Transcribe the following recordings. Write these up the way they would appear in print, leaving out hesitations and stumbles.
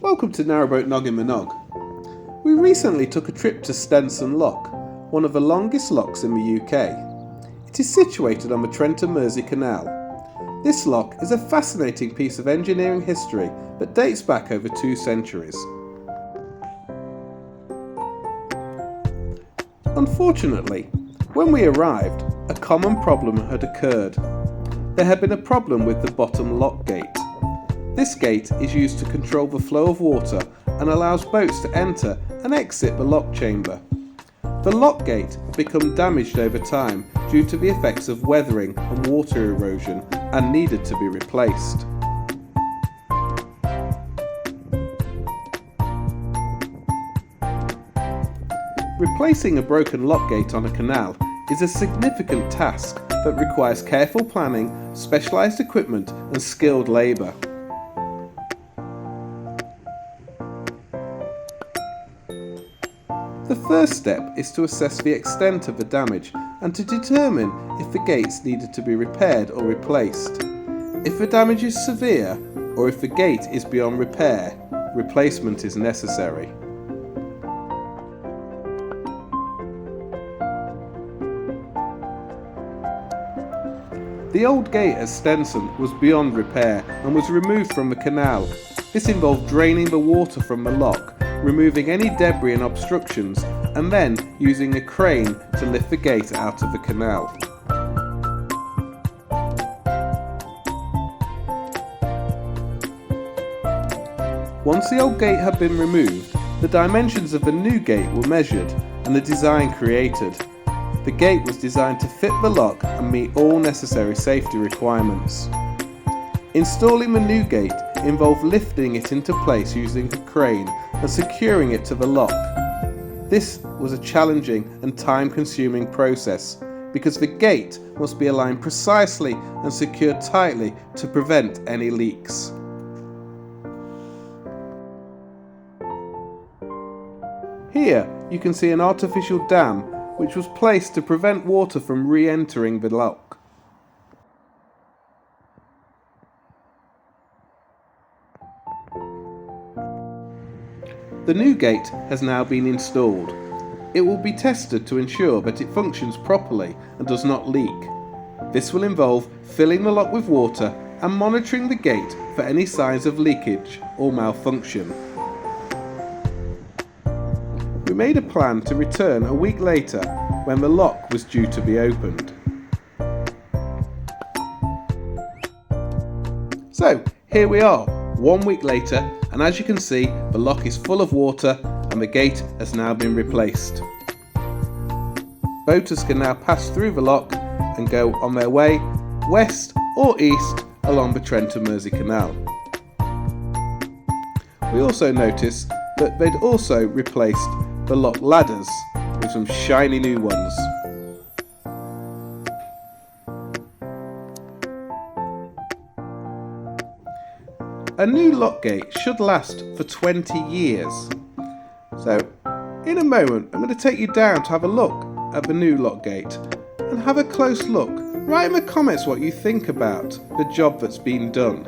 Welcome to Narrowboat Noggin Minogue. We recently took a trip to Stenson Lock, one of the longest locks in the UK. It is situated on the Trent and Mersey Canal. This lock is a fascinating piece of engineering history that dates back over 2 centuries. Unfortunately, when we arrived, a common problem had occurred. There had been a problem with the bottom lock gate. This gate is used to control the flow of water and allows boats to enter and exit the lock chamber. The lock gate had become damaged over time due to the effects of weathering and water erosion and needed to be replaced. Replacing a broken lock gate on a canal is a significant task that requires careful planning, specialised equipment and skilled labour. The first step is to assess the extent of the damage and to determine if the gates needed to be repaired or replaced. If the damage is severe or if the gate is beyond repair, replacement is necessary. The old gate at Stenson was beyond repair and was removed from the canal. This involved draining the water from the lock, removing any debris and obstructions, and then using a crane to lift the gate out of the canal. Once the old gate had been removed, the dimensions of the new gate were measured and the design created. The gate was designed to fit the lock and meet all necessary safety requirements. Installing the new gate involved lifting it into place using a crane and securing it to the lock. This was a challenging and time-consuming process because the gate must be aligned precisely and secured tightly to prevent any leaks. Here you can see an artificial dam which was placed to prevent water from re-entering the lock. The new gate has now been installed. It will be tested to ensure that it functions properly and does not leak. This will involve filling the lock with water and monitoring the gate for any signs of leakage or malfunction. We made a plan to return a week later when the lock was due to be opened. So here we are, 1 week later, and as you can see, the lock is full of water and the gate has now been replaced. Boaters can now pass through the lock and go on their way west or east along the Trent and Mersey Canal. We also noticed that they'd also replaced the lock ladders with some shiny new ones. A new lock gate should last for 20 years. So, in a moment, I'm going to take you down to have a look at the new lock gate and have a close look. Write in the comments what you think about the job that's been done.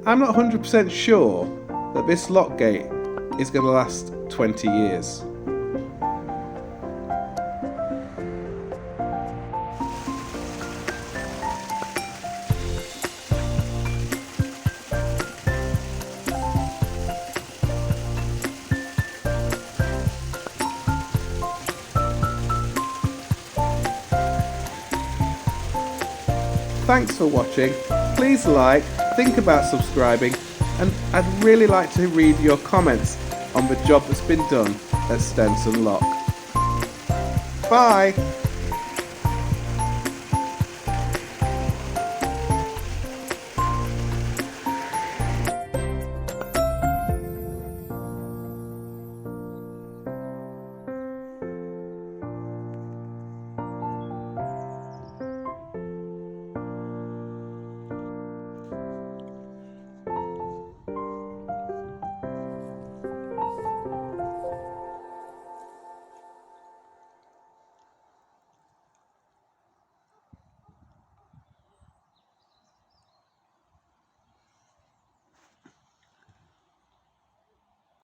I'm not 100% sure that this lock gate is going to last 20 years. Thanks for watching. Please like, think about subscribing, and I'd really like to read your comments on the job that's been done at Stenson Lock. Bye!